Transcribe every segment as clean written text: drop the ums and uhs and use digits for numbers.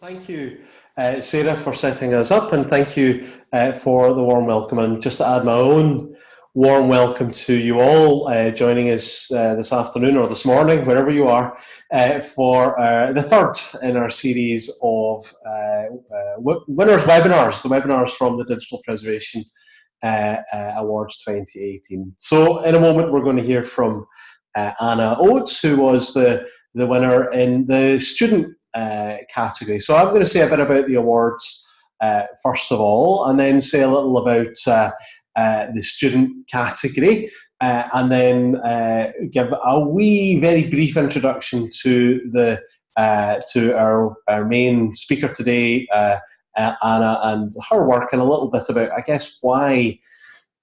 Thank you, Sarah, for setting us up, and thank you for the warm welcome. And just to add my own warm welcome to you all joining us this afternoon or this morning, wherever you are, for the third in our series of winners webinars, the webinars from the Digital Preservation Awards 2018. So in a moment, we're going to hear from Anna Oates, who was the winner in the student category. So I'm going to say a bit about the awards first of all, and then say a little about the student category, and then give a wee, very brief introduction to the to our main speaker today, Anna, and her work, and a little bit about, I guess, why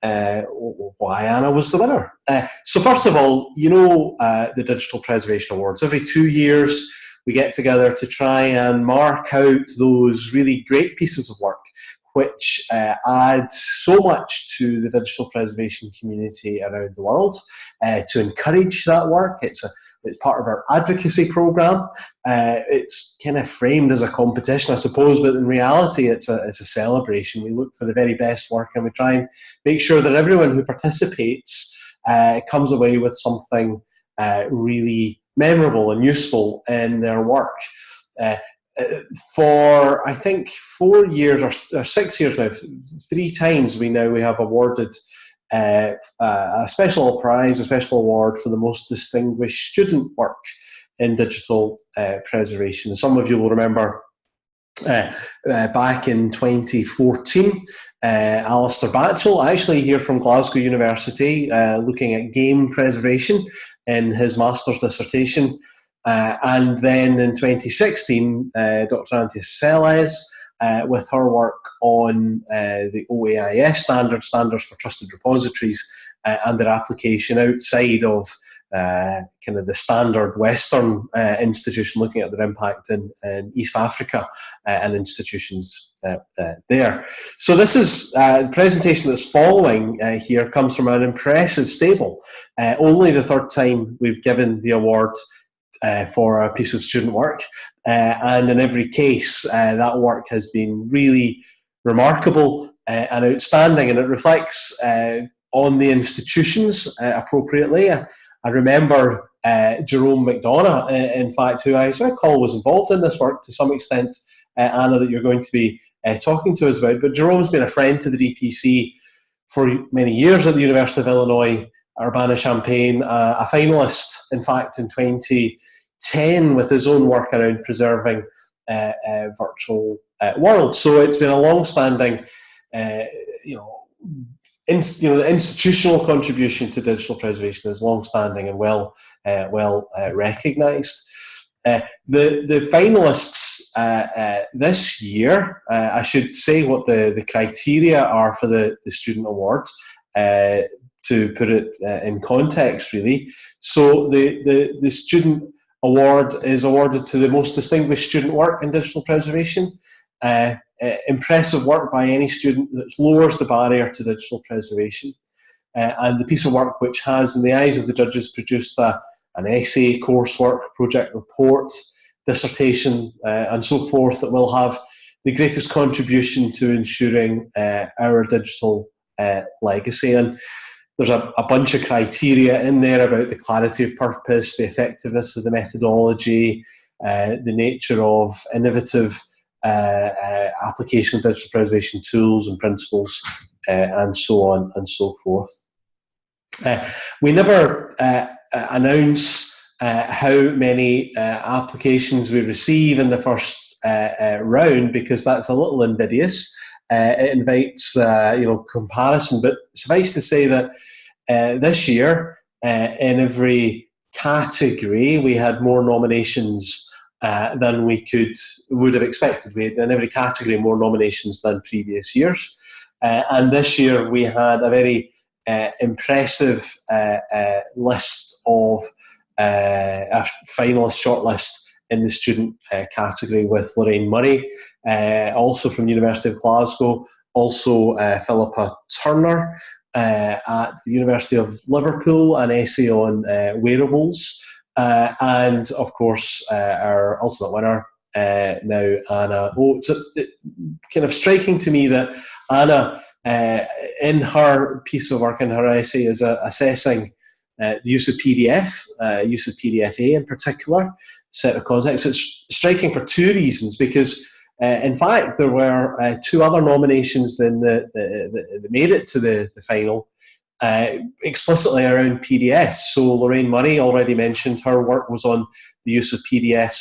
Anna was the winner. So first of all, you know, the Digital Preservation Awards, every 2 years we get together to try and mark out those really great pieces of work which add so much to the digital preservation community around the world, to encourage that work. It's part of our advocacy programme. It's kind of framed as a competition, I suppose, but in reality it's a celebration. We look for the very best work, and we try and make sure that everyone who participates comes away with something really memorable and useful in their work. For I think 4 years or 6 years now, 3 times we have awarded a special prize, a special award for the most distinguished student work in digital preservation. Some of you will remember back in 2014, Alistair Batchell, actually here from Glasgow University, looking at game preservation in his master's dissertation. And then in 2016, Dr. Antia Celes, with her work on the OAIS standards for trusted repositories, and their application outside of kind of the standard Western institution, looking at their impact in East Africa and institutions there. So this is the presentation that's following here comes from an impressive stable. Only the third time we've given the award for a piece of student work, and in every case that work has been really remarkable and outstanding, and it reflects on the institutions appropriately. I remember Jerome McDonough, in fact, who I recall was involved in this work to some extent, Anna, that you're going to be talking to us about. But Jerome's been a friend to the DPC for many years at the University of Illinois, Urbana-Champaign, a finalist, in fact, in 2010 with his own work around preserving virtual worlds. So it's been a long-standing, the institutional contribution to digital preservation is long-standing and well recognised. The finalists this year, I should say what the criteria are for the student award, to put it in context, really. So the student award is awarded to the most distinguished student work in digital preservation. Impressive work by any student that lowers the barrier to digital preservation, and the piece of work which has, in the eyes of the judges, produced an essay, coursework, project report, dissertation, and so forth, that will have the greatest contribution to ensuring our digital legacy. And there's a bunch of criteria in there about the clarity of purpose, the effectiveness of the methodology, the nature of innovative application of digital preservation tools and principles, and so on and so forth. We never announce how many applications we receive in the first round, because that's a little invidious. It invites comparison, but suffice to say that this year in every category we had more nominations than we would have expected. We had in every category more nominations than previous years, and this year we had a very impressive list of a finalist shortlist in the student category, with Lorraine Murray, also from the University of Glasgow, also Philippa Turner at the University of Liverpool, an essay on wearables, and of course our ultimate winner, now, Anna. Oh, it's kind of striking to me that Anna, in her piece of work, in her essay, is assessing the use of PDF, use of PDF-A in particular, set of contexts. It's striking for two reasons, because in fact there were two other nominations that made it to the final, explicitly around PDFs. So Lorraine Murray already mentioned her work was on the use of PDFs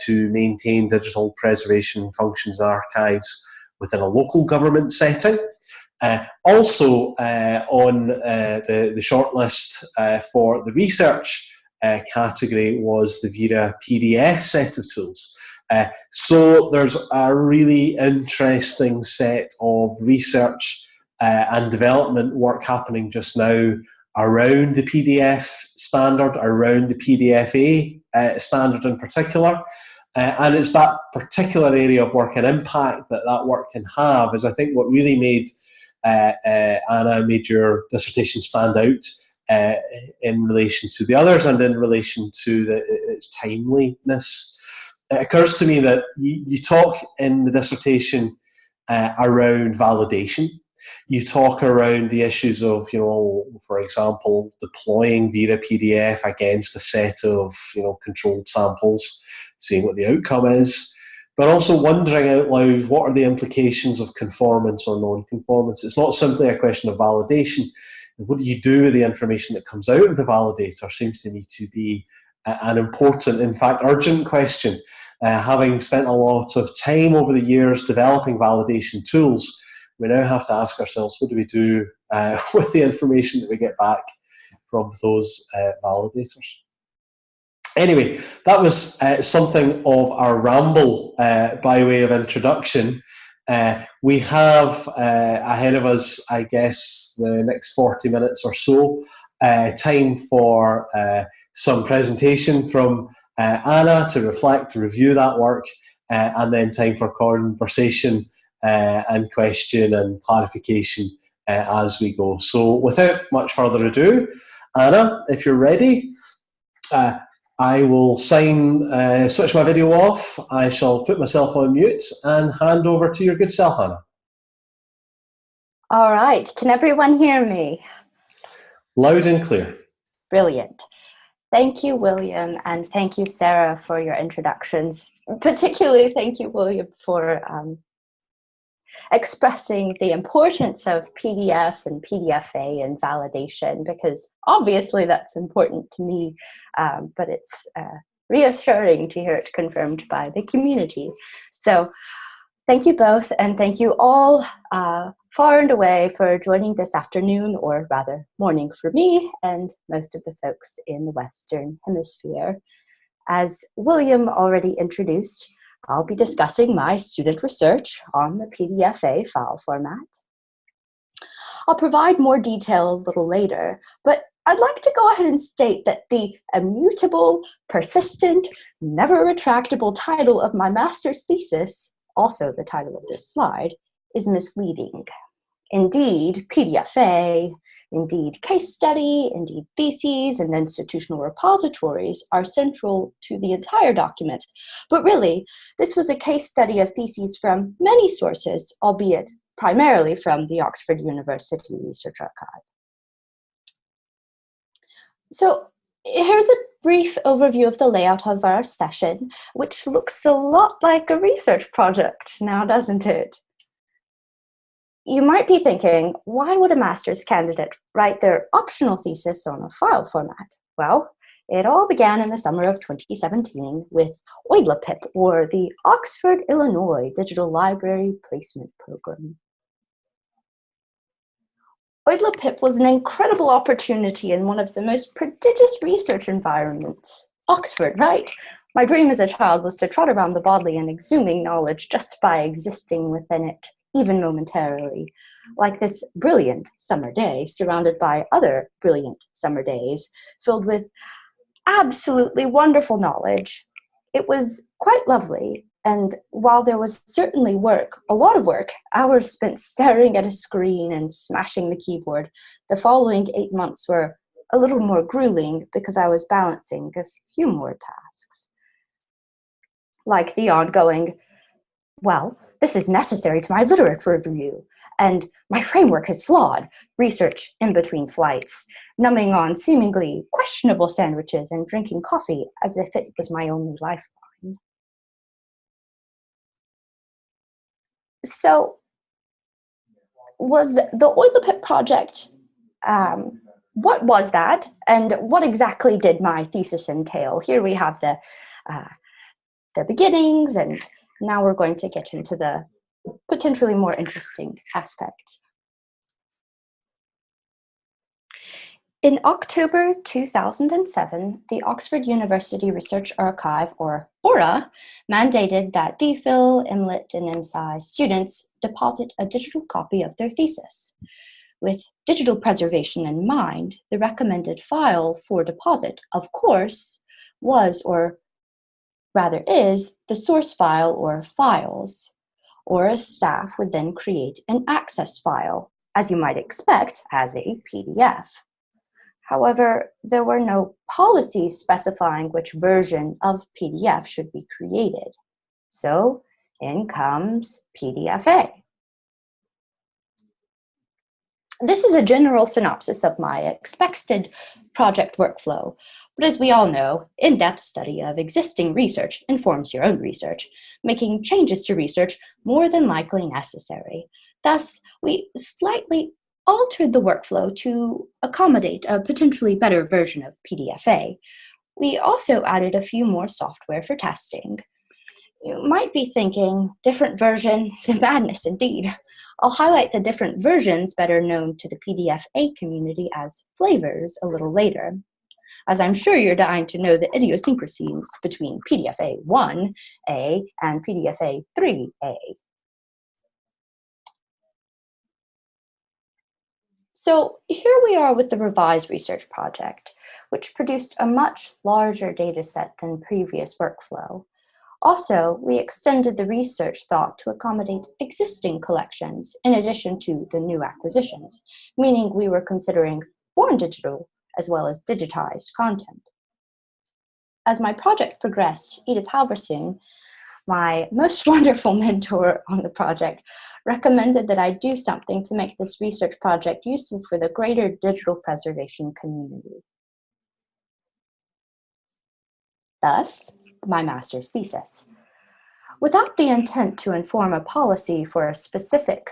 to maintain digital preservation functions and archives within a local government setting. Also on the shortlist for the research category was the Vera PDF set of tools. So there's a really interesting set of research and development work happening just now around the PDF standard, around the PDF-A standard in particular. And it's that particular area of work and impact that work can have is, I think, what really made Anna, made your dissertation stand out in relation to the others and in relation to its timeliness. It occurs to me that you talk in the dissertation around validation. You talk around the issues of, for example, deploying Vera PDF against a set of, controlled samples, seeing what the outcome is, but also wondering out loud, what are the implications of conformance or non-conformance? It's not simply a question of validation. What do you do with the information that comes out of the validator seems to me to be an important, in fact, urgent question. Having spent a lot of time over the years developing validation tools, we now have to ask ourselves, what do we do with the information that we get back from those validators? Anyway, that was something of our ramble by way of introduction. We have ahead of us, I guess, the next 40 minutes or so, time for some presentation from Anna to reflect, to review that work, and then time for conversation and question and clarification as we go. So without much further ado, Anna, if you're ready, I will switch my video off. I shall put myself on mute and hand over to your good self, Anna. All right, can everyone hear me? Loud and clear. Brilliant. Thank you, William, and thank you, Sarah, for your introductions. Particularly, thank you, William, for expressing the importance of PDF and PDF-A and validation, because obviously that's important to me, but it's reassuring to hear it confirmed by the community. So thank you both, and thank you all far and away for joining this afternoon, or rather morning for me and most of the folks in the Western Hemisphere. As William already introduced, I'll be discussing my student research on the PDF-A file format. I'll provide more detail a little later, but I'd like to go ahead and state that the immutable, persistent, never retractable title of my master's thesis, also the title of this slide, is misleading. Indeed, PDF-A, indeed case study, indeed theses, and institutional repositories are central to the entire document. But really, this was a case study of theses from many sources, albeit primarily from the Oxford University Research Archive. So here's a brief overview of the layout of our session, which looks a lot like a research project now, doesn't it? You might be thinking, why would a master's candidate write their optional thesis on a file format? Well, it all began in the summer of 2017 with OIDLAPIP, or the Oxford, Illinois Digital Library Placement Program. OIDLAPIP was an incredible opportunity in one of the most prodigious research environments. Oxford, right? My dream as a child was to trot around the Bodleian exhuming knowledge just by existing within it, even momentarily, like this brilliant summer day surrounded by other brilliant summer days filled with absolutely wonderful knowledge. It was quite lovely, and while there was certainly work, a lot of work, hours spent staring at a screen and smashing the keyboard, the following 8 months were a little more grueling because I was balancing a few more tasks. like the ongoing, well, this is necessary to my literature review, and my framework is flawed, research in between flights, numbing on seemingly questionable sandwiches and drinking coffee as if it was my only lifeline. So, was the Oil Pit project, what was that, and what exactly did my thesis entail? Here we have the beginnings, and now we're going to get into the potentially more interesting aspects. In October 2007, the Oxford University Research Archive, or ORA, mandated that DPhil, MLit, and MSci students deposit a digital copy of their thesis. With digital preservation in mind, the recommended file for deposit, of course, was, or rather is, the source file or files. ORA's staff would then create an access file, as you might expect, as a PDF. However, there were no policies specifying which version of PDF should be created. So in comes PDFA. This is a general synopsis of my expected project workflow, but as we all know, in-depth study of existing research informs your own research, making changes to research more than likely necessary. Thus, we slightly altered the workflow to accommodate a potentially better version of PDFA. We also added a few more software for testing. You might be thinking, different version, madness indeed. I'll highlight the different versions better known to the PDFA community as flavors a little later, as I'm sure you're dying to know the idiosyncrasies between PDFA 1A and PDFA 3A. So here we are with the revised research project, which produced a much larger data set than previous workflow. Also, we extended the research thought to accommodate existing collections in addition to the new acquisitions, meaning we were considering born digital as well as digitized content. As my project progressed, Edith Halverson, my most wonderful mentor on the project, recommended that I do something to make this research project useful for the greater digital preservation community. Thus, my master's thesis. Without the intent to inform a policy for a specific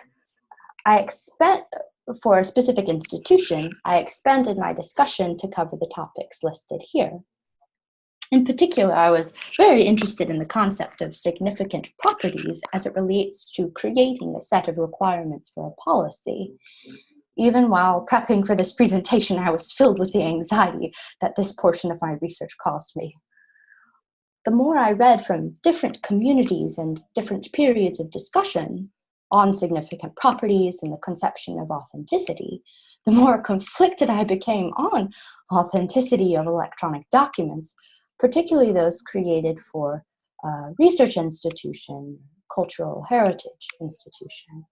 institution, I expanded my discussion to cover the topics listed here. In particular, I was very interested in the concept of significant properties as it relates to creating a set of requirements for a policy. Even while prepping for this presentation, I was filled with the anxiety that this portion of my research caused me. The more I read from different communities and different periods of discussion on significant properties and the conception of authenticity, the more conflicted I became on authenticity of electronic documents, particularly those created for a research institution, cultural heritage institution.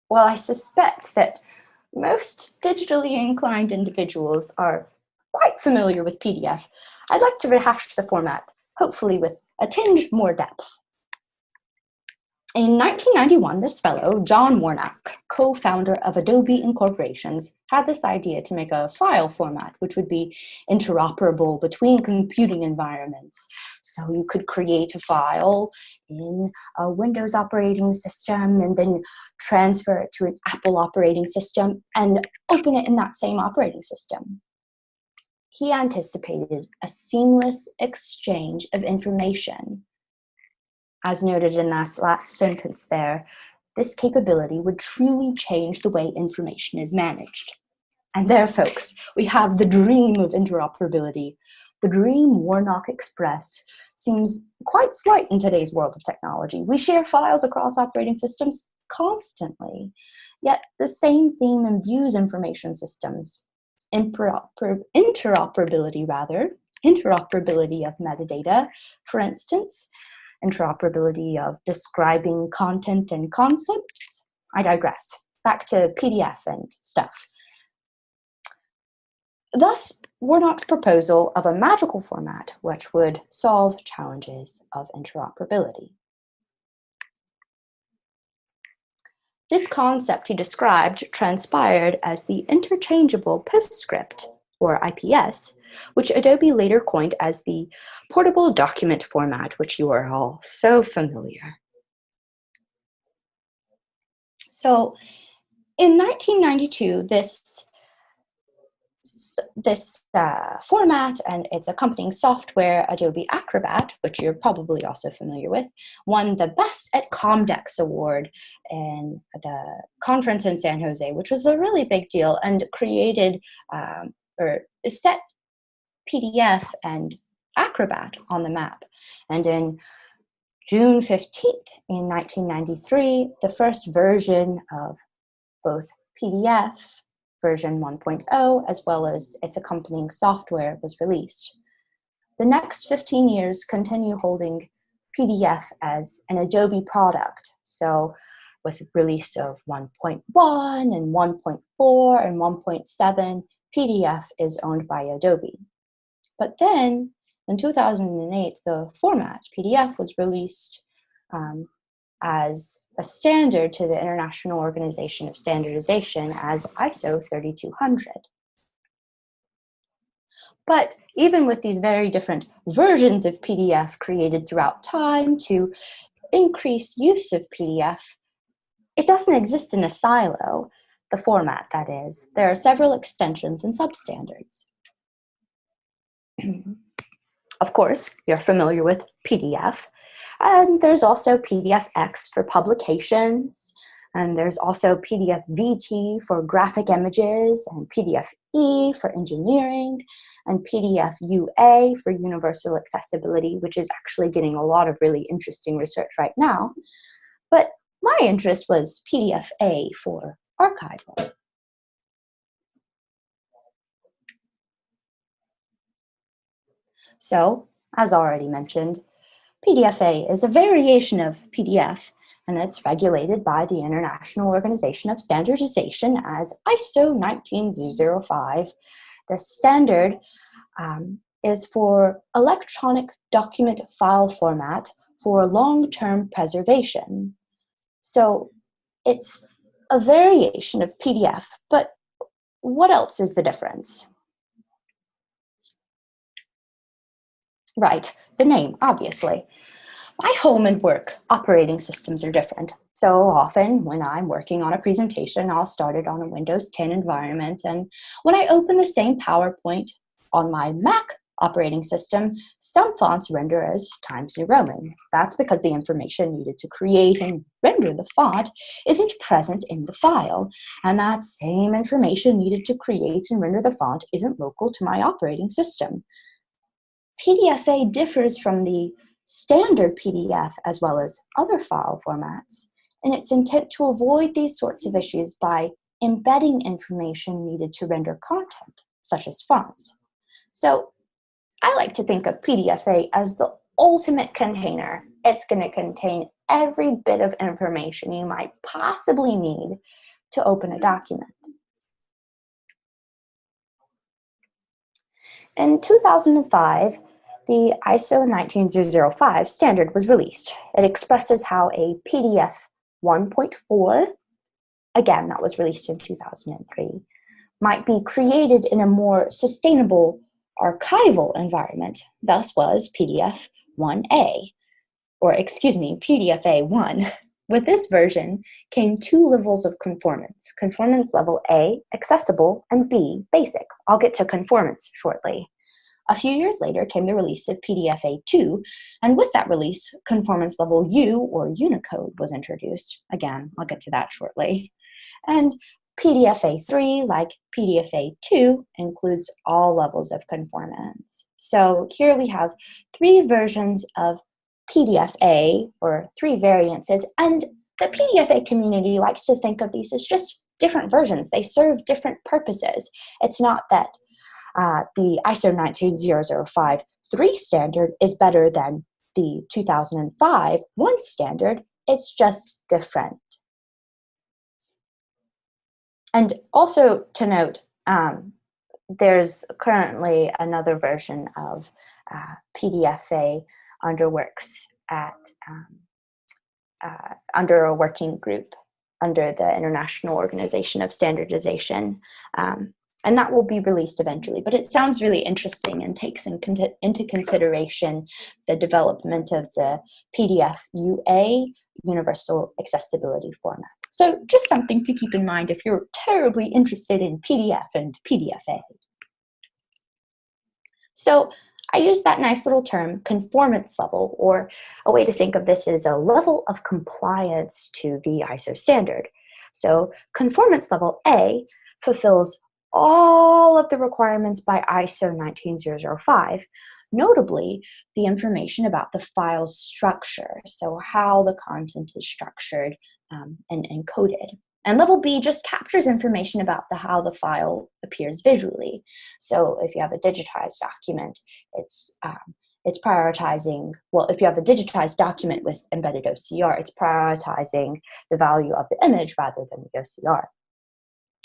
Well, I suspect that most digitally inclined individuals are quite familiar with PDF. I'd like to rehash the format, hopefully with a tinge more depth. In 1991, this fellow, John Warnock, co-founder of Adobe Incorporations, had this idea to make a file format which would be interoperable between computing environments. So you could create a file in a Windows operating system and then transfer it to an Apple operating system and open it in that same operating system. He anticipated a seamless exchange of information. As noted in that last sentence there, this capability would truly change the way information is managed. And there, folks, we have the dream of interoperability. The dream Warnock expressed seems quite slight in today's world of technology. We share files across operating systems constantly, yet the same theme imbues information systems. Interoperability of metadata, for instance, interoperability of describing content and concepts. I digress. Back to PDF and stuff. Thus, Warnock's proposal of a magical format which would solve challenges of interoperability. This concept he described transpired as the interchangeable postscript, or IPS, which Adobe later coined as the portable document format, which you are all so familiar. So in 1992, this format and its accompanying software, Adobe Acrobat, which you're probably also familiar with, won the Best at Comdex Award in the conference in San Jose, which was a really big deal, and created or set PDF and Acrobat on the map. And in June 15th, in 1993, the first version of both PDF version 1.0 as well as its accompanying software was released. The next 15 years continue holding PDF as an Adobe product. So with release of 1.1 and 1.4 and 1.7, PDF is owned by Adobe. But then in 2008, the format PDF was released as a standard to the International Organization of Standardization as ISO 3200. But even with these very different versions of PDF created throughout time to increase use of PDF, it doesn't exist in a silo, the format that is. There are several extensions and substandards. Of course, you're familiar with PDF. And there's also PDFX for publications, and there's also PDF-VT for graphic images, and PDF-E for engineering, and PDF-UA for universal accessibility, which is actually getting a lot of really interesting research right now. But my interest was PDF-A for archival. So, as already mentioned, PDF-A is a variation of PDF, and it's regulated by the International Organization of Standardization as ISO 19005. The standard is for electronic document file format for long-term preservation. So it's a variation of PDF, but what else is the difference? Right, the name, obviously. My home and work operating systems are different. So often when I'm working on a presentation, I'll start it on a Windows 10 environment. And when I open the same PowerPoint on my Mac operating system, some fonts render as Times New Roman. That's because the information needed to create and render the font isn't present in the file. And that same information needed to create and render the font isn't local to my operating system. PDF-A differs from the standard PDF as well as other file formats in its intent to avoid these sorts of issues by embedding information needed to render content, such as fonts. So I like to think of PDF-A as the ultimate container. It's going to contain every bit of information you might possibly need to open a document. In 2005, the ISO 19005 standard was released. It expresses how a PDF 1.4, again, that was released in 2003, might be created in a more sustainable archival environment. Thus was PDF 1A, or excuse me, PDF-A 1. With this version came two levels of conformance. Conformance level A, accessible, and B, basic. I'll get to conformance shortly. A few years later came the release of PDF-A 2, and with that release, conformance level U, or Unicode, was introduced. Again, I'll get to that shortly. And PDF-A 3, like PDF-A 2, includes all levels of conformance. So here we have three versions of PDF-A, or three variances, and the PDF-A community likes to think of these as just different versions. They serve different purposes. It's not that the ISO 19005 3 standard is better than the 2005 1 standard. It's just different. And also to note, there's currently another version of PDFA under works at under a working group under the International Organization of Standardization. And that will be released eventually. But it sounds really interesting and takes into consideration the development of the PDF UA, Universal Accessibility Format. So just something to keep in mind if you're terribly interested in PDF and PDFA. So I use that nice little term, conformance level, or a way to think of this is a level of compliance to the ISO standard. So conformance level A fulfills all of the requirements by ISO 19005, notably the information about the file's structure, so how the content is structured and encoded. And level B just captures information about how the file appears visually. So if you have a digitized document, it's prioritizing, well, if you have a digitized document with embedded OCR, it's prioritizing the value of the image rather than the OCR.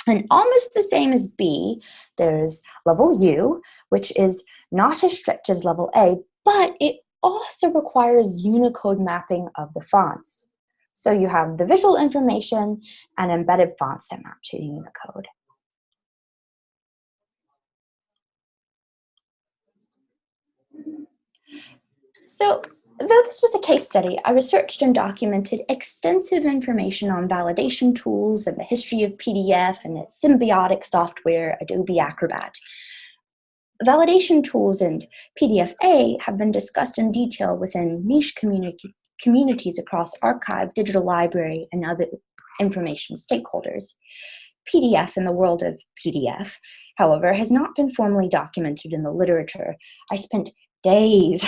And almost the same as B, there's level U, which is not as strict as level A, but it also requires Unicode mapping of the fonts. So you have the visual information and embedded fonts that map to Unicode. So though this was a case study, I researched and documented extensive information on validation tools and the history of PDF and its symbiotic software, Adobe Acrobat. Validation tools and PDFA have been discussed in detail within niche communities across archive, digital library, and other information stakeholders. PDF in the world of PDF, however, has not been formally documented in the literature. I spent days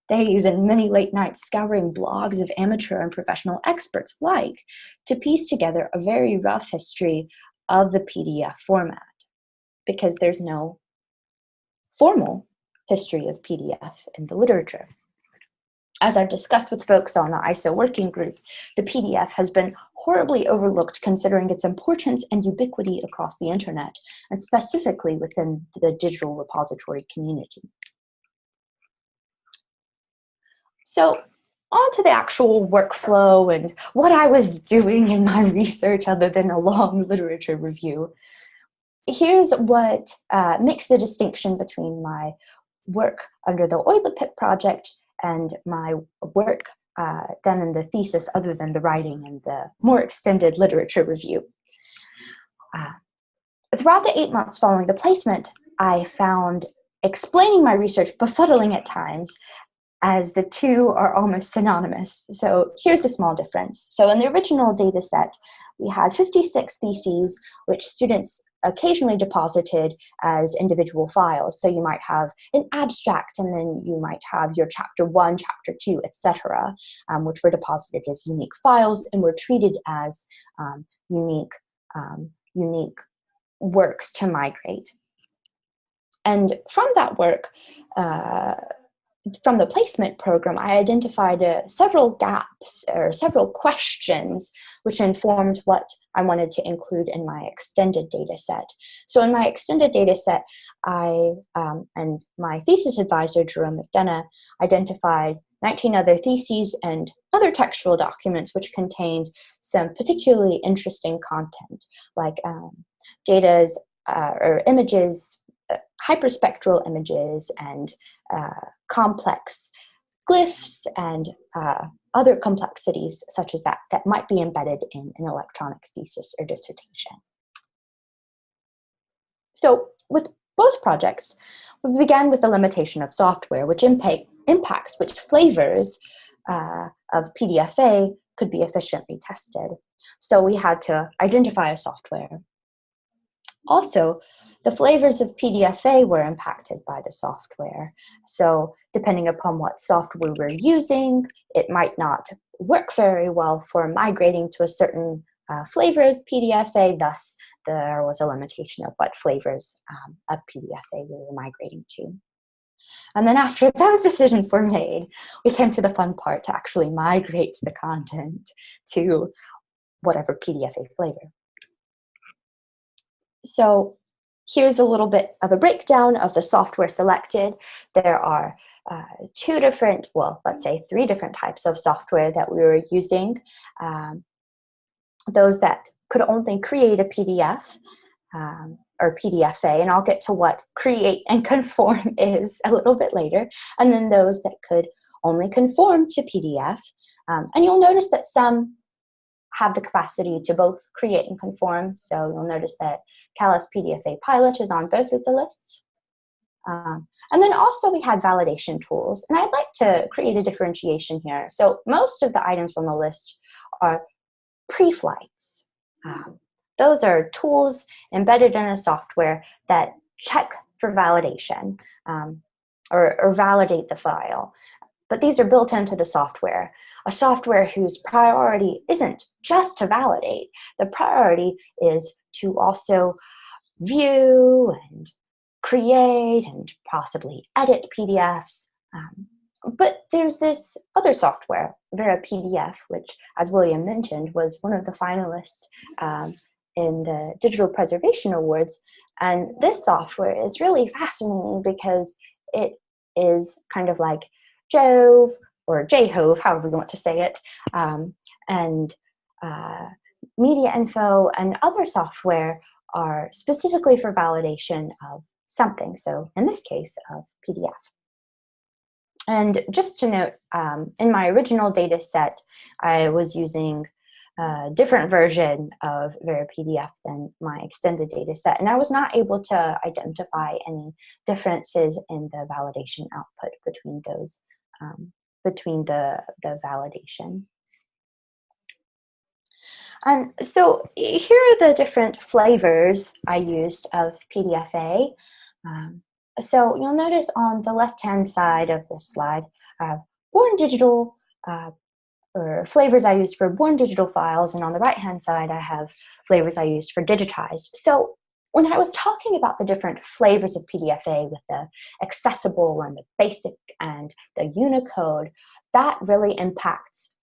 and many late nights scouring blogs of amateur and professional experts alike to piece together a very rough history of the PDF format, because there's no formal history of PDF in the literature. As I've discussed with folks on the ISO working group, the PDF has been horribly overlooked considering its importance and ubiquity across the internet, and specifically within the digital repository community. So on to the actual workflow and what I was doing in my research other than a long literature review. Here's what makes the distinction between my work under the OilaPip project and my work done in the thesis, other than the writing and the more extended literature review. Throughout the 8 months following the placement, I found explaining my research befuddling at times, as the two are almost synonymous. So here's the small difference. So in the original data set, we had 56 theses, which students occasionally deposited as individual files. So you might have an abstract, and then you might have your chapter 1, chapter 2, etc., which were deposited as unique files and were treated as unique works to migrate. And from that work, from the placement program, I identified several gaps or several questions which informed what I wanted to include in my extended data set. So in my extended data set, I and my thesis advisor, Jerome McDonough, identified 19 other theses and other textual documents which contained some particularly interesting content, like data's or images, hyperspectral images, and complex glyphs, and other complexities such as that might be embedded in an electronic thesis or dissertation. So with both projects, we began with the limitation of software, which impacts which flavors of PDFA could be efficiently tested. So we had to identify a software. Also, the flavors of PDFA were impacted by the software. So depending upon what software we're using, it might not work very well for migrating to a certain flavor of PDFA. Thus, there was a limitation of what flavors of PDFA we were migrating to. And then after those decisions were made, we came to the fun part, to actually migrate the content to whatever PDFA flavor. So here's a little bit of a breakdown of the software selected. There are two different, well, let's say 3 different types of software that we were using. Those that could only create a PDF or PDFA, and I'll get to what create and conform is a little bit later, and then those that could only conform to PDF. And you'll notice that some have the capacity to both create and conform. So you'll notice that Calais PDFA Pilot is on both of the lists. And then also we had validation tools. And I'd like to create a differentiation here. So most of the items on the list are pre-flights. Those are tools embedded in a software that check for validation or validate the file. But these are built into the software. A software whose priority isn't just to validate. The priority is to also view and create and possibly edit PDFs. But there's this other software, Vera PDF, which, as William mentioned, was one of the finalists in the Digital Preservation Awards. And this software is really fascinating because it is kind of like Jove, or Jhove, however you want to say it, and Media Info and other software are specifically for validation of something, so in this case, of PDF. And just to note, in my original data set, I was using a different version of Vera PDF than my extended data set, and I was not able to identify any differences in the validation output between those between the validation. And so here are the different flavors I used of PDFA. So you'll notice on the left-hand side of this slide, I have born digital, or flavors I used for born digital files, and on the right-hand side, I have flavors I used for digitized. So when I was talking about the different flavors of PDFA with the accessible and the basic and the Unicode, that really impacts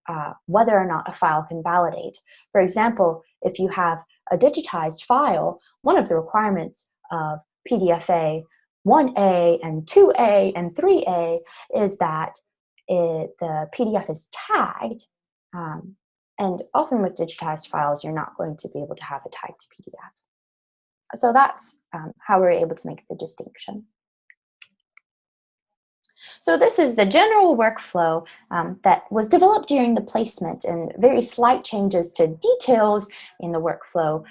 whether or not a file can validate. For example, if you have a digitized file, one of the requirements of PDFA 1A and 2A and 3A is that the PDF is tagged. And often with digitized files, you're not going to be able to have a tag to PDF. So that's how we're able to make the distinction. So this is the general workflow that was developed during the placement, and very slight changes to details in the workflow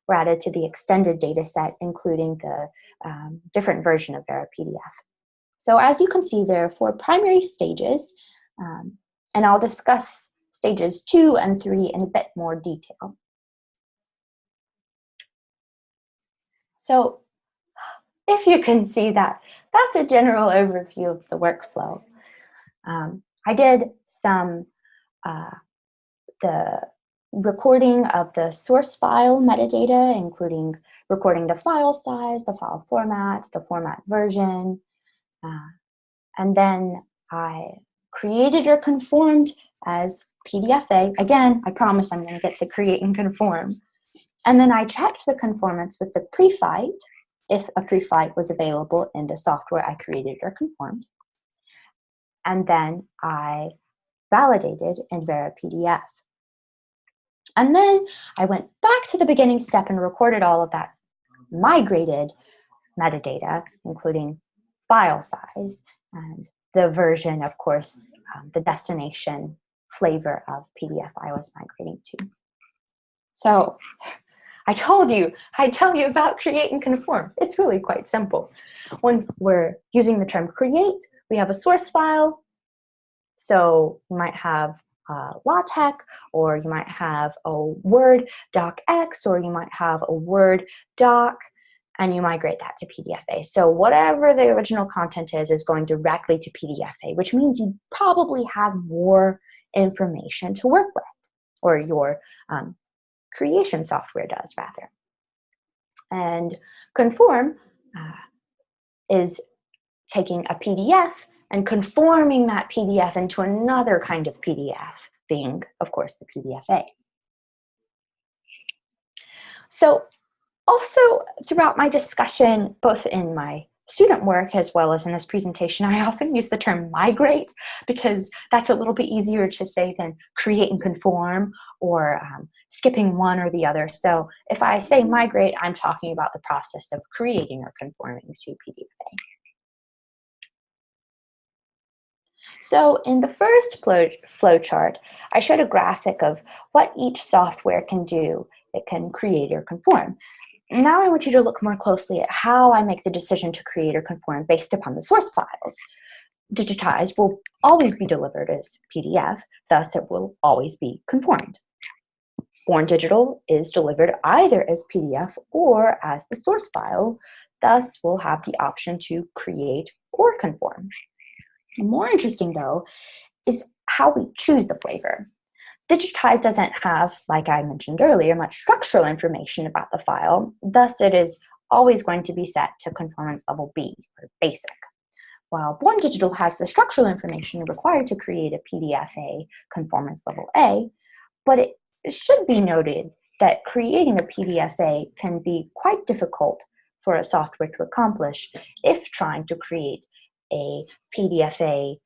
were added to the extended data set, including the different version of Vera PDF. So as you can see, there are 4 primary stages, and I'll discuss stages 2 and 3 in a bit more detail. So if you can see that, that's a general overview of the workflow. I did some the recording of the source file metadata, including recording the file size, the file format, the format version, and then I created or conformed as PDFA. Again, I promise I'm going to get to create and conform. And then I checked the conformance with the pre-flight, if a pre-flight was available in the software I created or conformed. And then I validated in Vera PDF. And then I went back to the beginning step and recorded all of that migrated metadata, including file size and the version, of course, the destination flavor of PDF I was migrating to. So I tell you about create and conform. It's really quite simple. When we're using the term create, we have a source file. So you might have LaTeX, or you might have a Word docx, or you might have a Word doc, and you migrate that to PDFA. So whatever the original content is going directly to PDFA, which means you probably have more information to work with, or your creation software does, rather. And conform is taking a PDF and conforming that PDF into another kind of PDF, being, of course, the PDFA. So Also, throughout my discussion, both in my student work as well as in this presentation, I often use the term migrate because that's a little bit easier to say than create and conform or skipping one or the other. So if I say migrate, I'm talking about the process of creating or conforming to PDFA. So in the first flow chart, I showed a graphic of what each software can do. It can create or conform. Now I want you to look more closely at how I make the decision to create or conform based upon the source files. Digitized will always be delivered as PDF, thus it will always be conformed. Born Digital is delivered either as PDF or as the source file, thus we'll have the option to create or conform. More interesting, though, is how we choose the flavor. Digitized doesn't have, like I mentioned earlier, much structural information about the file, thus it is always going to be set to conformance level B, or basic. While Born Digital has the structural information required to create a PDFA conformance level A, but it should be noted that creating a PDFA can be quite difficult for a software to accomplish if trying to create a PDFA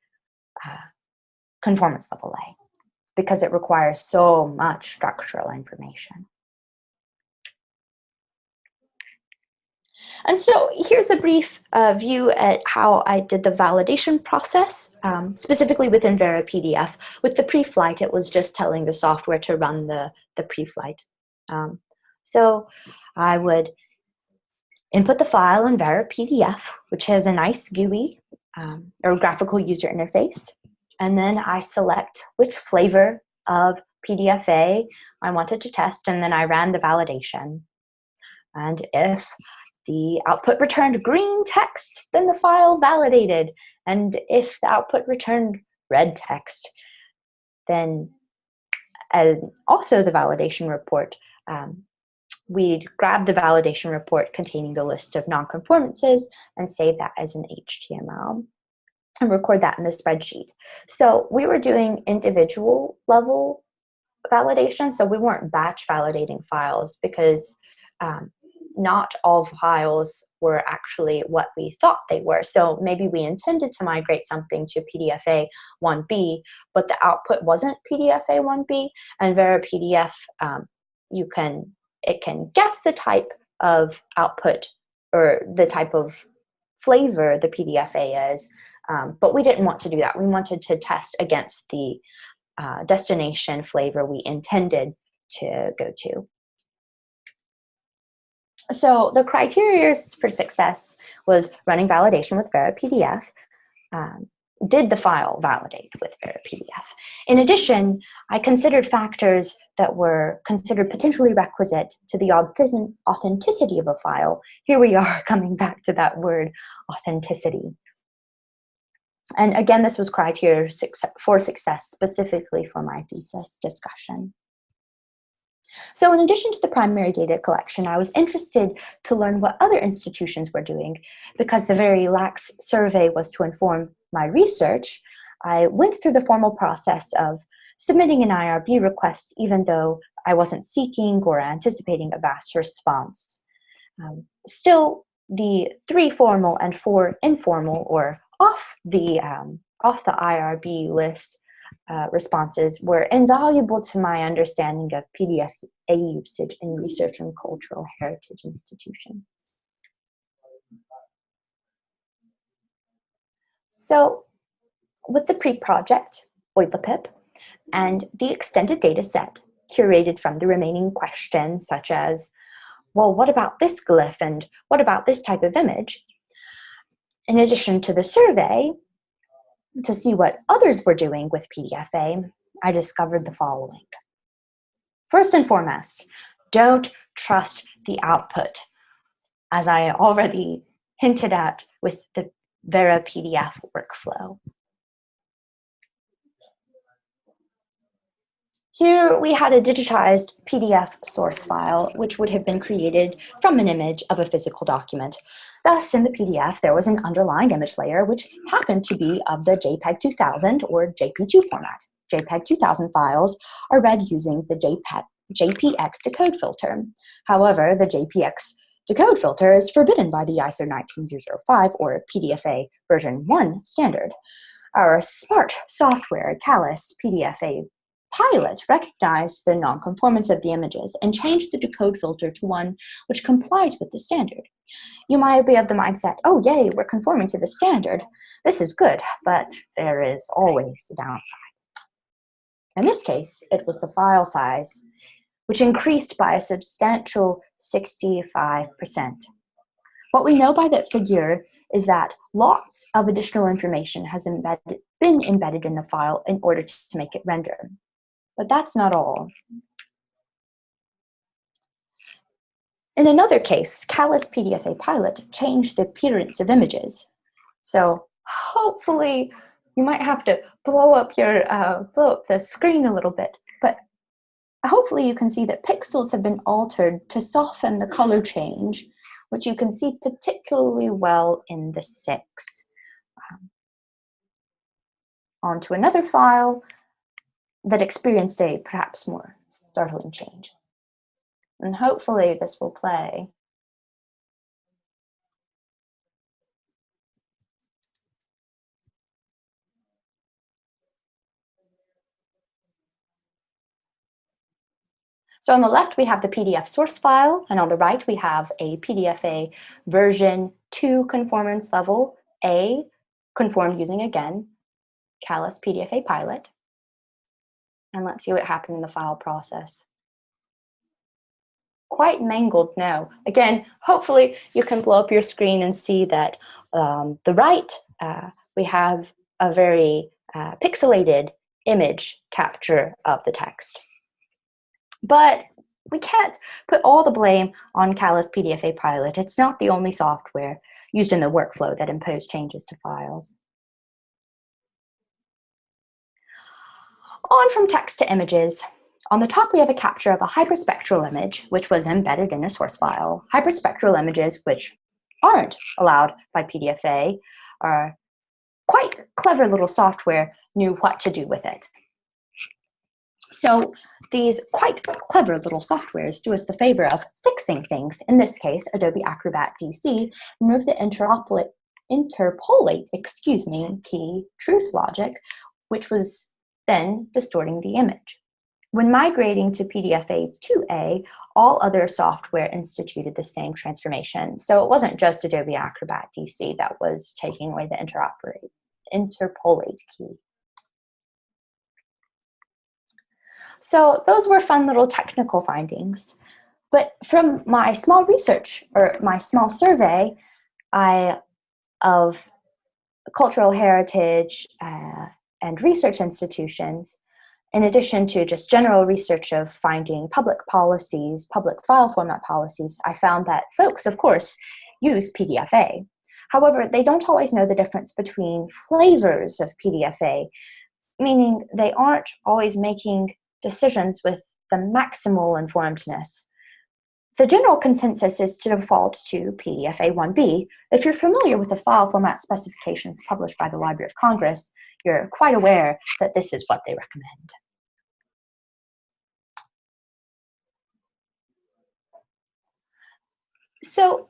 conformance level A, because it requires so much structural information. And so here's a brief view at how I did the validation process, specifically within Vera PDF. With the pre-flight, it was just telling the software to run the pre-flight. So I would input the file in Vera PDF, which has a nice GUI, or graphical user interface. And then I select which flavor of PDFA I wanted to test, and then I ran the validation. And if the output returned green text, then the file validated. And if the output returned red text, then also the validation report, we'd grab the validation report containing the list of nonconformances and save that as an HTML and record that in the spreadsheet. So we were doing individual level validation, so we weren't batch validating files because not all files were actually what we thought they were. So maybe we intended to migrate something to PDFA 1B, but the output wasn't PDFA 1B, and Vera PDF, it can guess the type of output or the type of flavor the PDFA is, but we didn't want to do that. We wanted to test against the destination flavor we intended to go to. So the criteria for success was running validation with Vera PDF. Did the file validate with Vera PDF? In addition, I considered factors that were considered potentially requisite to the authenticity of a file. Here we are coming back to that word, authenticity. And again, this was criteria for success specifically for my thesis discussion. So in addition to the primary data collection, I was interested to learn what other institutions were doing. Because the very lax survey was to inform my research, I went through the formal process of submitting an IRB request, even though I wasn't seeking or anticipating a vast response. Still, the 3 formal and 4 informal, or off the IRB list, responses were invaluable to my understanding of PDFA usage in research and cultural heritage institutions. So with the pre-project, OILAPIP, and the extended data set curated from the remaining questions, such as, well, what about this glyph and what about this type of image? In addition to the survey, to see what others were doing with PDFA, I discovered the following. First and foremost, don't trust the output, as I already hinted at with the Vera PDF workflow. Here we had a digitized PDF source file, which would have been created from an image of a physical document. Thus, in the PDF, there was an underlying image layer, which happened to be of the JPEG 2000 or JP2 format. JPEG 2000 files are read using the JPX decode filter. However, the JPX decode filter is forbidden by the ISO 19005 or PDFA version 1 standard. Our smart software, Callus PDFA Pilot, recognized the nonconformance of the images and changed the decode filter to one which complies with the standard. You might be of the mindset, oh yay, we're conforming to the standard. This is good, but there is always a downside. In this case, it was the file size, which increased by a substantial 65%. What we know by that figure is that lots of additional information has been embedded in the file in order to make it render. But that's not all. In another case, Callus PDFA Pilot changed the appearance of images. So hopefully you might have to blow up the screen a little bit, but hopefully you can see that pixels have been altered to soften the color change, which you can see particularly well in the 6. On to another file that experienced a perhaps more startling change. And hopefully this will play. So on the left, we have the PDF source file, and on the right, we have a PDFA version 2 conformance level A, conformed using, again, Callus PDFA Pilot. And let's see what happened in the file process. Quite mangled now. Again, hopefully you can blow up your screen and see that the right, we have a very pixelated image capture of the text. But we can't put all the blame on Callus PDFA Pilot. It's not the only software used in the workflow that imposed changes to files. On from text to images. On the top, we have a capture of a hyperspectral image, which was embedded in a source file. Hyperspectral images, which aren't allowed by PDFA, are quite clever little software, knew what to do with it. So these quite clever little softwares do us the favor of fixing things. In this case, Adobe Acrobat DC removed the interpolate key truth logic, which was then distorting the image. When migrating to PDFA2A, all other software instituted the same transformation. So it wasn't just Adobe Acrobat DC that was taking away the interpolate key. So those were fun little technical findings. But from my small research, or my small survey of cultural heritage and research institutions, in addition to just general research of finding public policies, public file format policies, I found that folks, of course, use PDFA. However, they don't always know the difference between flavors of PDFA, meaning they aren't always making decisions with the maximal informedness. The general consensus is to default to PDFA1B. If you're familiar with the file format specifications published by the Library of Congress, you're quite aware that this is what they recommend. So,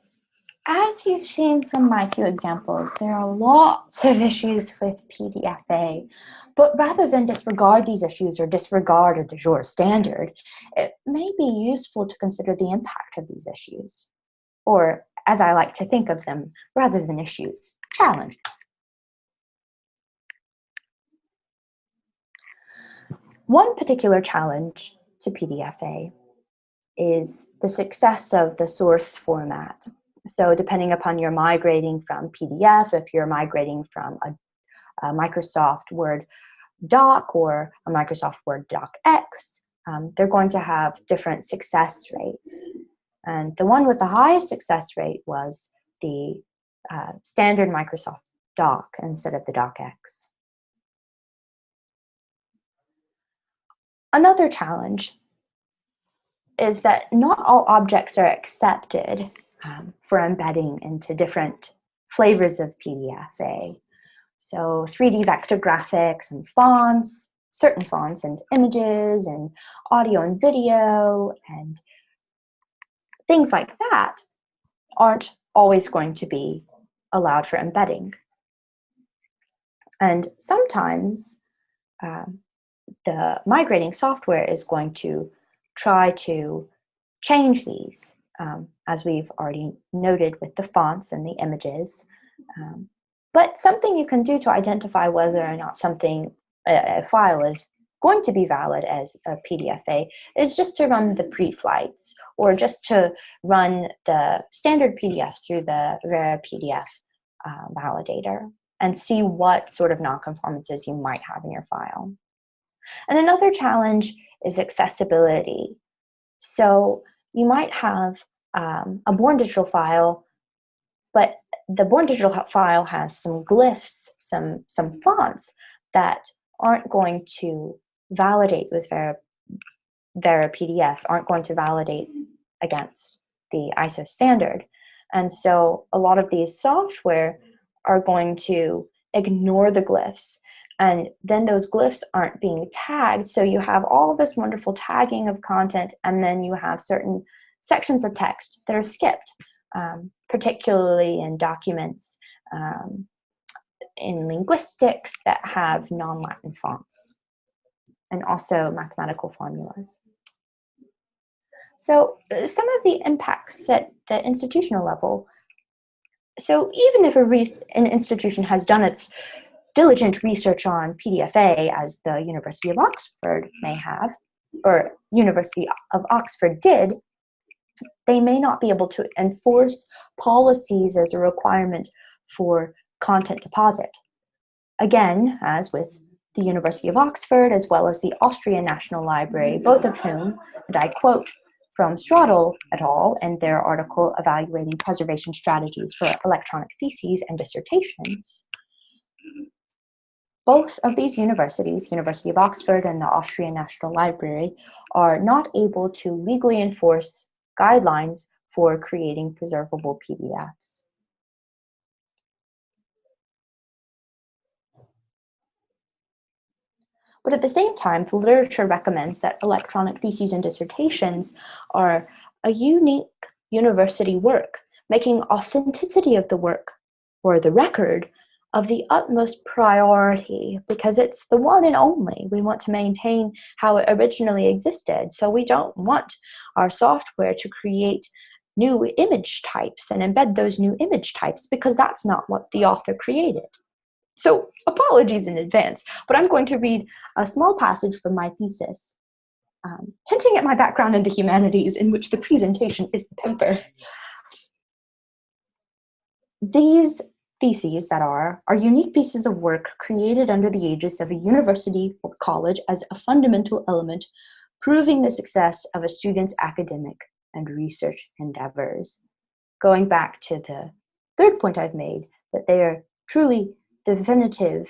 as you've seen from my few examples, there are lots of issues with PDFA, but rather than disregard these issues or disregard a de jure standard, it may be useful to consider the impact of these issues, or as I like to think of them, rather than issues, challenges. One particular challenge to PDFA is the success of the source format. So depending upon you're migrating from PDF, if you're migrating from a Microsoft Word doc or a Microsoft Word docx, they're going to have different success rates. And the one with the highest success rate was the standard Microsoft doc instead of the docx. Another challenge is that not all objects are accepted for embedding into different flavors of PDFA. So 3D vector graphics and fonts, certain fonts and images and audio and video and things like that aren't always going to be allowed for embedding. And sometimes the migrating software is going to try to change these, as we've already noted with the fonts and the images. But something you can do to identify whether or not a file is going to be valid as a PDFA is just to run the pre-flights, or just to run the standard PDF through the Vera PDF validator and see what sort of nonconformances you might have in your file. And another challenge is accessibility. So you might have a Born Digital file, but the Born Digital file has some glyphs, some fonts that aren't going to validate with Vera PDF, aren't going to validate against the ISO standard. And so a lot of these software are going to ignore the glyphs, and then those glyphs aren't being tagged. So you have all this wonderful tagging of content, and then you have certain sections of text that are skipped, particularly in documents in linguistics that have non-Latin fonts, and also mathematical formulas. So some of the impacts at the institutional level. So even if an institution has done its diligent research on PDFA, as the University of Oxford may have, or University of Oxford did, they may not be able to enforce policies as a requirement for content deposit. Again, as with the University of Oxford, as well as the Austrian National Library, both of whom, and I quote from Straddle et al. In their article evaluating preservation strategies for electronic theses and dissertations, both of these universities, University of Oxford and the Austrian National Library, are not able to legally enforce guidelines for creating preservable PDFs. But at the same time, the literature recommends that electronic theses and dissertations are a unique university work, making authenticity of the work, or the record, of the utmost priority, because it's the one and only. We want to maintain how it originally existed. So we don't want our software to create new image types and embed those new image types, because that's not what the author created. So apologies in advance, but I'm going to read a small passage from my thesis, hinting at my background in the humanities, in which the presentation is the paper. These theses that are unique pieces of work created under the aegis of a university or college as a fundamental element, proving the success of a student's academic and research endeavors. Going back to the third point I've made, that they are truly definitive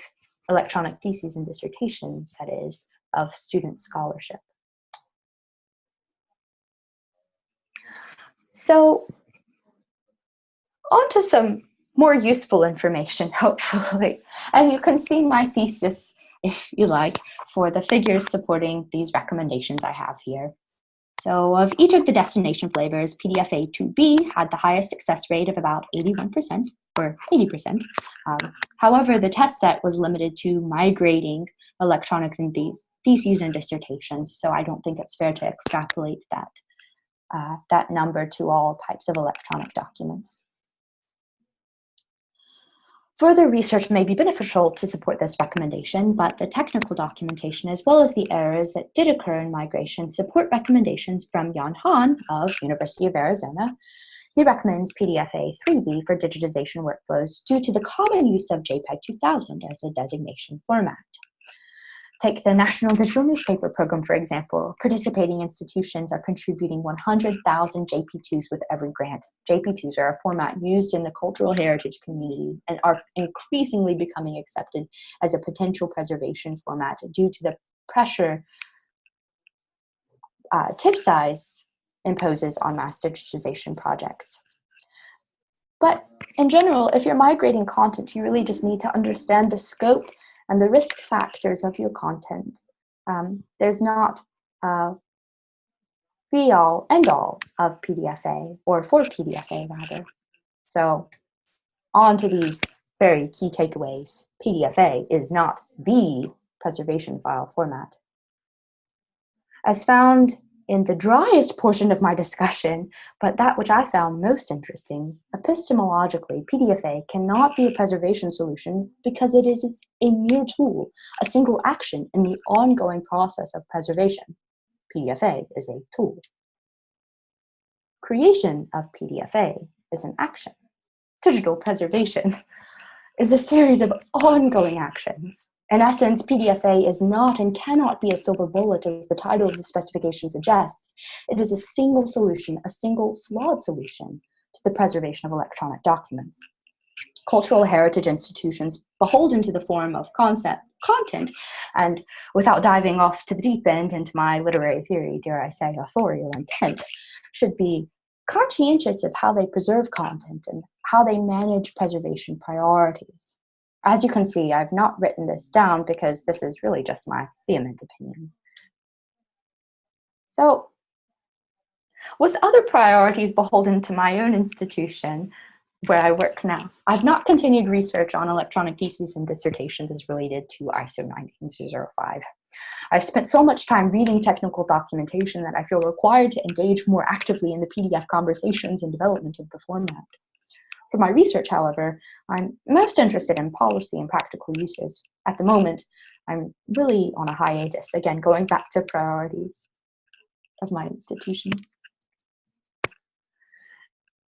electronic theses and dissertations, that is, of student scholarship. So, on to some more useful information, hopefully. And you can see my thesis, if you like, for the figures supporting these recommendations I have here. So of each of the destination flavors, PDFA2B had the highest success rate of about 81%, or 80%. However, the test set was limited to migrating electronic theses and dissertations, so I don't think it's fair to extrapolate that number to all types of electronic documents. Further research may be beneficial to support this recommendation, but the technical documentation, as well as the errors that did occur in migration, support recommendations from Jan Hahn of University of Arizona. He recommends PDFA3B for digitization workflows due to the common use of JPEG 2000 as a designation format. Take the National Digital Newspaper Program, for example. Participating institutions are contributing 100,000 JP2s with every grant. JP2s are a format used in the cultural heritage community and are increasingly becoming accepted as a potential preservation format due to the pressure tip size imposes on mass digitization projects. But in general, if you're migrating content, you really just need to understand the scope and the risk factors of your content There's not a be-all, end-all of PDFA, or for PDFA rather. So on to these very key takeaways. PDFA is not the preservation file format. As found in the driest portion of my discussion, but that which I found most interesting, epistemologically, PDFA cannot be a preservation solution because it is a mere tool, a single action in the ongoing process of preservation. PDFA is a tool. Creation of PDFA is an action. Digital preservation is a series of ongoing actions. In essence, PDFA is not and cannot be a silver bullet as the title of the specification suggests. It is a single solution, a single flawed solution to the preservation of electronic documents. Cultural heritage institutions beholden to the form of content, and without diving off to the deep end into my literary theory, dare I say, authorial intent, should be conscientious of how they preserve content and how they manage preservation priorities. As you can see, I've not written this down because this is really just my vehement opinion. So, with other priorities beholden to my own institution, where I work now, I've not continued research on electronic theses and dissertations as related to ISO 19205. I've spent so much time reading technical documentation that I feel required to engage more actively in the PDF conversations and development of the format. For my research, however, I'm most interested in policy and practical uses. At the moment, I'm really on a hiatus, again, going back to priorities of my institution.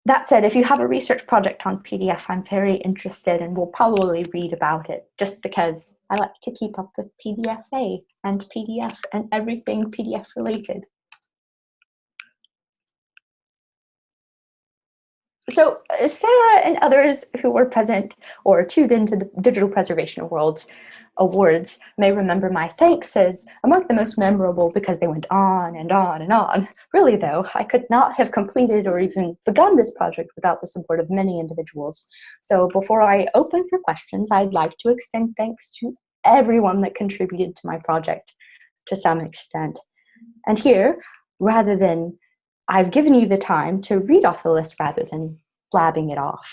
That said, if you have a research project on PDF, I'm very interested and will probably read about it just because I like to keep up with PDFA and PDF and everything PDF related. So Sarah and others who were present or tuned into the Digital Preservation Awards may remember my thanks as among the most memorable because they went on and on and on. Really though, I could not have completed or even begun this project without the support of many individuals. So before I open for questions, I'd like to extend thanks to everyone that contributed to my project to some extent. And here, rather than I've given you the time to read off the list rather than blabbing it off.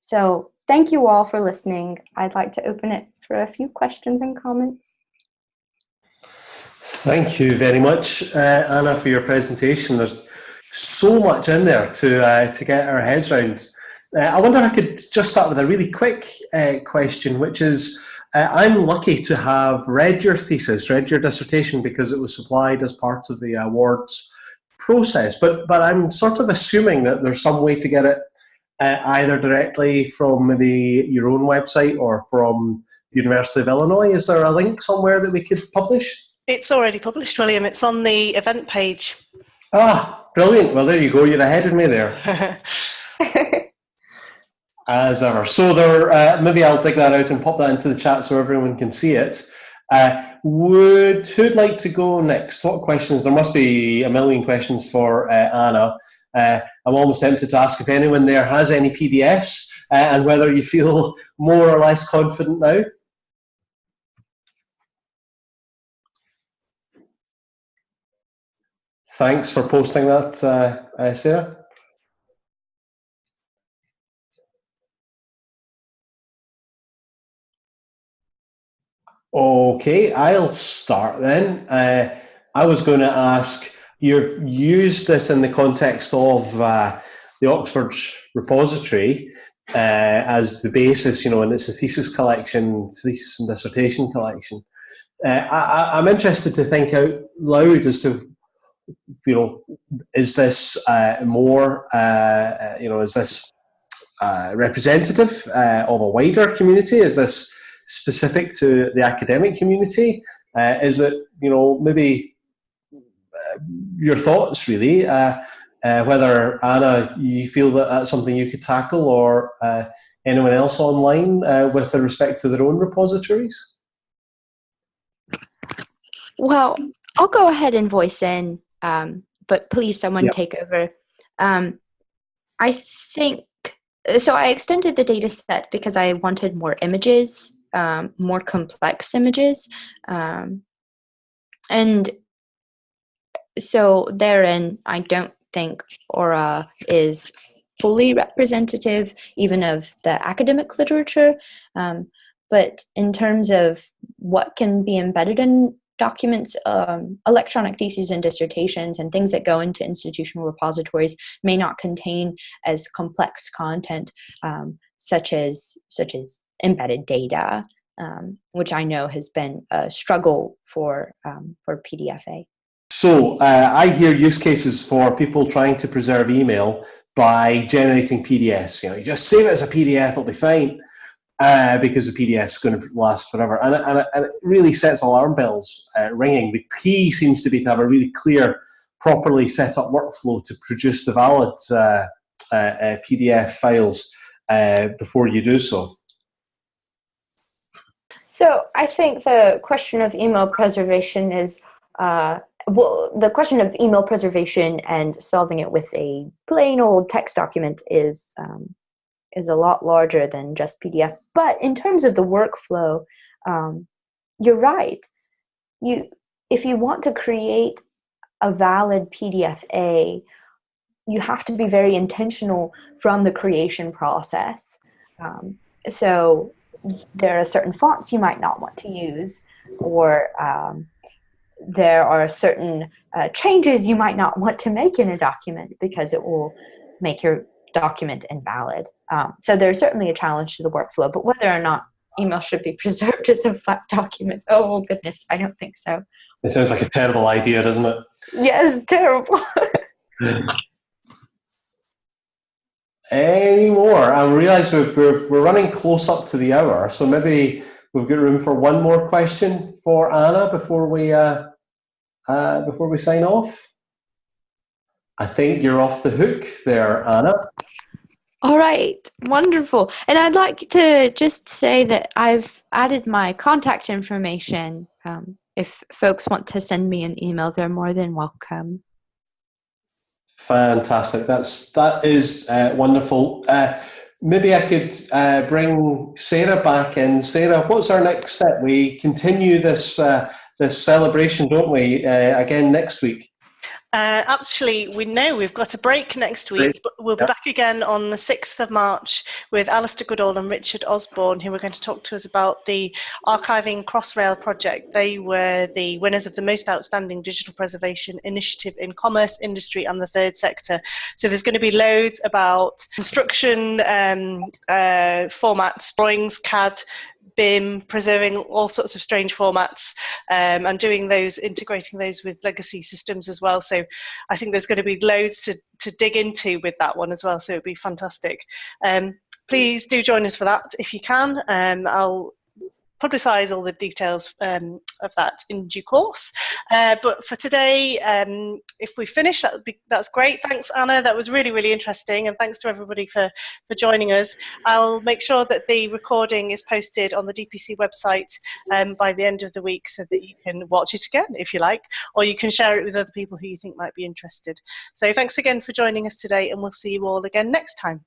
So thank you all for listening. I'd like to open it for a few questions and comments. Thank you very much, Anna, for your presentation. There's so much in there to get our heads around. I wonder if I could just start with a really quick question, which is, I'm lucky to have read your thesis, read your dissertation, because it was supplied as part of the awards process, but I'm sort of assuming that there's some way to get it either directly from maybe your own website or from the University of Illinois. Is there a link somewhere that we could publish? It's already published, William. It's on the event page. Ah, brilliant. Well, there you go. You're ahead of me there. As ever. So there, maybe I'll dig that out and pop that into the chat so everyone can see it. Who'd like to go next? What questions? There must be a million questions for Anna. I'm almost tempted to ask if anyone there has any PDFs and whether you feel more or less confident now. Thanks for posting that, Sarah. Okay, I'll start then. I was going to ask, you've used this in the context of the Oxford repository as the basis, and it's a thesis collection, thesis and dissertation collection. I'm interested to think out loud as to, is this more, is this representative of a wider community? Is this specific to the academic community? Is it, maybe your thoughts really, whether, Anna, you feel that that's something you could tackle, or anyone else online with respect to their own repositories? Well, I'll go ahead and voice in, but please someone take over. I think, so I extended the data set because I wanted more images more complex images. And so therein, I don't think Aura is fully representative even of the academic literature. But in terms of what can be embedded in documents, electronic theses and dissertations and things that go into institutional repositories may not contain as complex content, such as embedded data, which I know has been a struggle for PDFA. So I hear use cases for people trying to preserve email by generating PDFs. You just save it as a PDF, it'll be fine, because the PDF is going to last forever. And it really sets alarm bells ringing. The key seems to be to have a really clear, properly set up workflow to produce the valid PDF files before you do so. So I think the question of email preservation is, the question of email preservation and solving it with a plain old text document is a lot larger than just PDF. But in terms of the workflow, you're right. If you want to create a valid PDFA, you have to be very intentional from the creation process. So there are certain fonts you might not want to use, or there are certain changes you might not want to make in a document because it will make your document invalid. So there's certainly a challenge to the workflow, but whether or not email should be preserved as a flat document, oh goodness, I don't think so. It sounds like a terrible idea, doesn't it? Yes, it's terrible. Any more? I realise we're running close up to the hour, so maybe we've got room for one more question for Anna before we sign off. I think you're off the hook there, Anna. All right, wonderful. And I'd like to just say that I've added my contact information. If folks want to send me an email, they're more than welcome. Fantastic. That is wonderful. Maybe I could bring Sarah back in. Sarah, what's our next step? We continue this celebration, don't we? Again next week. Actually, we know we've got a break next week, but we'll be back again on the 6th of March with Alistair Goodall and Richard Osborne, who are going to talk to us about the Archiving Crossrail project. They were the winners of the Most Outstanding Digital Preservation Initiative in Commerce, Industry and the Third Sector. So there's going to be loads about construction formats, drawings, CAD, BIM, preserving all sorts of strange formats, and doing those, integrating those with legacy systems as well. So I think there's going to be loads to dig into with that one as well. So it'd be fantastic. Please do join us for that if you can. I'll publicise all the details of that in due course. But for today, if we finish, that's great. Thanks, Anna. That was really, really interesting. And thanks to everybody for joining us. I'll make sure that the recording is posted on the DPC website by the end of the week so that you can watch it again if you like, or you can share it with other people who you think might be interested. So thanks again for joining us today, and we'll see you all again next time.